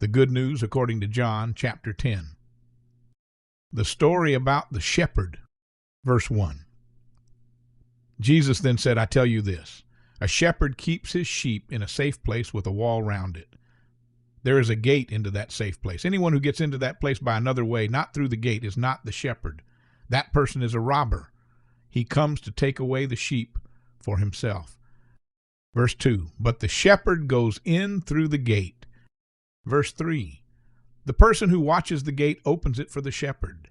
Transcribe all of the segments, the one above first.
The good news according to John chapter 10. The story about the shepherd, verse 1. Jesus then said, I tell you this, a shepherd keeps his sheep in a safe place with a wall round it. There is a gate into that safe place. Anyone who gets into that place by another way, not through the gate, is not the shepherd. That person is a robber. He comes to take away the sheep for himself. Verse 2, but the shepherd goes in through the gate. Verse 3, the person who watches the gate opens it for the shepherd.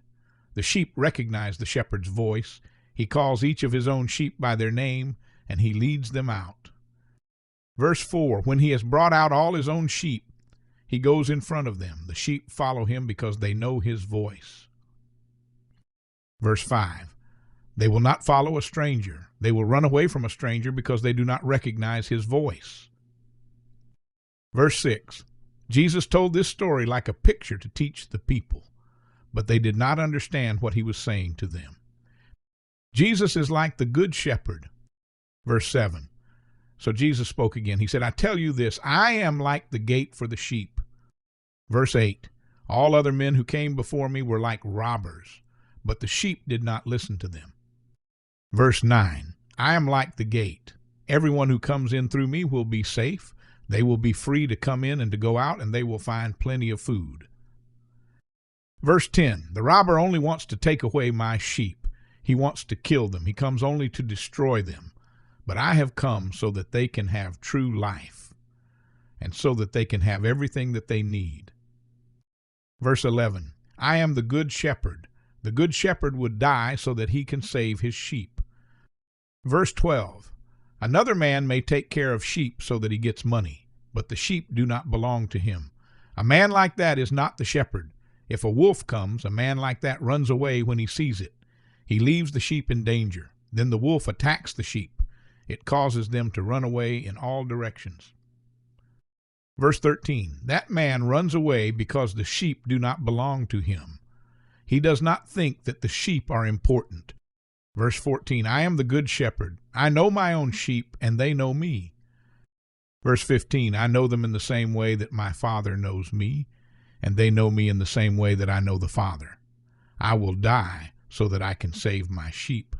The sheep recognize the shepherd's voice. He calls each of his own sheep by their name, and he leads them out. Verse 4, when he has brought out all his own sheep, he goes in front of them. The sheep follow him because they know his voice. Verse 5, they will not follow a stranger. They will run away from a stranger because they do not recognize his voice. Verse 6, Jesus told this story like a picture to teach the people, but they did not understand what he was saying to them. Jesus is like the good shepherd. Verse 7, so Jesus spoke again. He said, I tell you this, I am like the gate for the sheep. Verse 8, all other men who came before me were like robbers, but the sheep did not listen to them. Verse 9, I am like the gate. Everyone who comes in through me will be safe. They will be free to come in and to go out, and they will find plenty of food. Verse 10, the robber only wants to take away my sheep. He wants to kill them. He comes only to destroy them. But I have come so that they can have true life, and so that they can have everything that they need. Verse 11, I am the good shepherd. The good shepherd would die so that he can save his sheep. Verse 12, another man may take care of sheep so that he gets money, but the sheep do not belong to him. A man like that is not the shepherd. If a wolf comes, a man like that runs away when he sees it. He leaves the sheep in danger. Then the wolf attacks the sheep. It causes them to run away in all directions. Verse 13, that man runs away because the sheep do not belong to him. He does not think that the sheep are important. Verse 14, I am the good shepherd. I know my own sheep, and they know me. Verse 15, I know them in the same way that my Father knows me, and they know me in the same way that I know the Father. I will die so that I can save my sheep.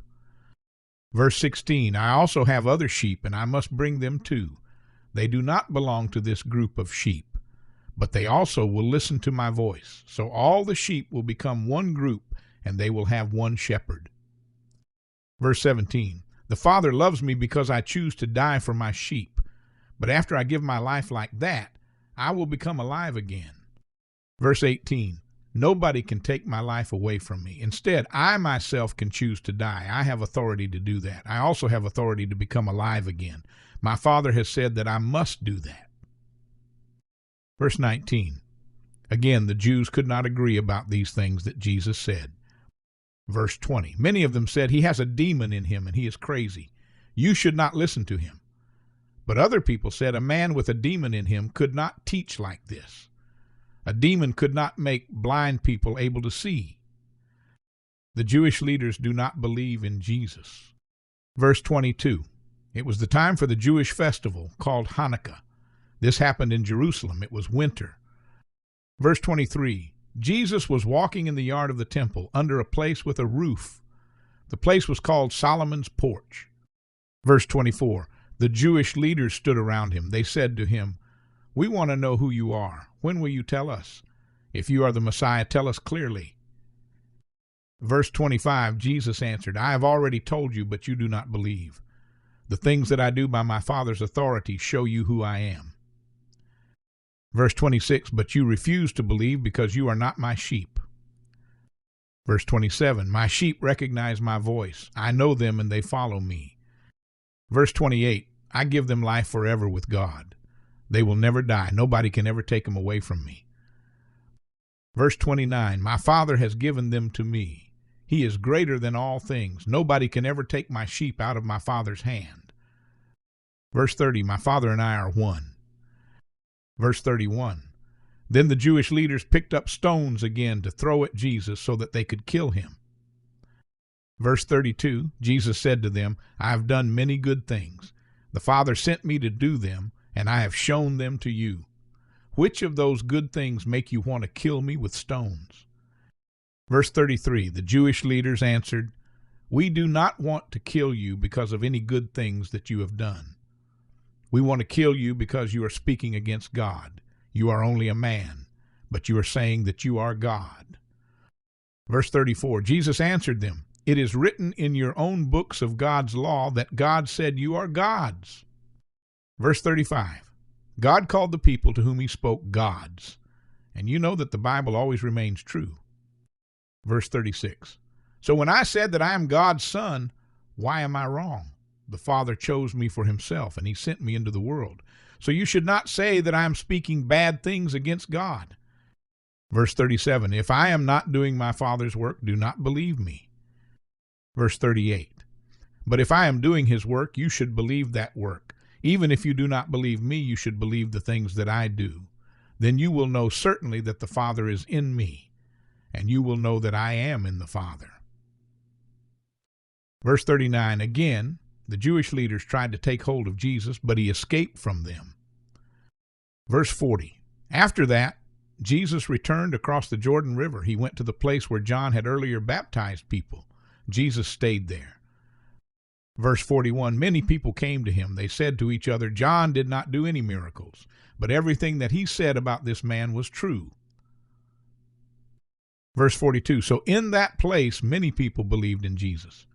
Verse 16, I also have other sheep, and I must bring them too. They do not belong to this group of sheep, but they also will listen to my voice. So all the sheep will become one group, and they will have one shepherd. Verse 17, the Father loves me because I choose to die for my sheep. But after I give my life like that, I will become alive again. Verse 18, nobody can take my life away from me. Instead, I myself can choose to die. I have authority to do that. I also have authority to become alive again. My Father has said that I must do that. Verse 19, again, the Jews could not agree about these things that Jesus said. Verse 20, many of them said, he has a demon in him and he is crazy. You should not listen to him. But other people said, a man with a demon in him could not teach like this. A demon could not make blind people able to see. The Jewish leaders do not believe in Jesus. Verse 22, it was the time for the Jewish festival called Hanukkah. This happened in Jerusalem. It was winter. Verse 23, Jesus was walking in the yard of the temple under a place with a roof. The place was called Solomon's porch. Verse 24, the Jewish leaders stood around him. They said to him, we want to know who you are. When will you tell us? If you are the Messiah, tell us clearly. Verse 25, Jesus answered, I have already told you, but you do not believe. The things that I do by my Father's authority show you who I am. Verse 26, but you refuse to believe because you are not my sheep. Verse 27, my sheep recognize my voice. I know them and they follow me. Verse 28, I give them life forever with God. They will never die. Nobody can ever take them away from me. Verse 29, my Father has given them to me. He is greater than all things. Nobody can ever take my sheep out of my Father's hand. Verse 30, my Father and I are one. Verse 31, then the Jewish leaders picked up stones again to throw at Jesus so that they could kill him. Verse 32, Jesus said to them, I have done many good things. The Father sent me to do them, and I have shown them to you. Which of those good things make you want to kill me with stones?" Verse 33, the Jewish leaders answered, "We do not want to kill you because of any good things that you have done. We want to kill you because you are speaking against God. You are only a man, but you are saying that you are God." Verse 34, Jesus answered them, "It is written in your own books of God's law that God said you are gods." Verse 35, God called the people to whom he spoke gods, and you know that the Bible always remains true. Verse 36, "So when I said that I am God's son, why am I wrong? The Father chose me for himself, and he sent me into the world. So you should not say that I am speaking bad things against God." Verse 37, "If I am not doing my Father's work, do not believe me." Verse 38, "But if I am doing his work, you should believe that work. Even if you do not believe me, you should believe the things that I do. Then you will know certainly that the Father is in me, and you will know that I am in the Father." Verse 39, again, the Jewish leaders tried to take hold of Jesus, but he escaped from them. Verse 40, after that, Jesus returned across the Jordan River. He went to the place where John had earlier baptized people. Jesus stayed there. Verse 41, many people came to him. They said to each other, "John did not do any miracles, but everything that he said about this man was true." Verse 42, so in that place many people believed in Jesus.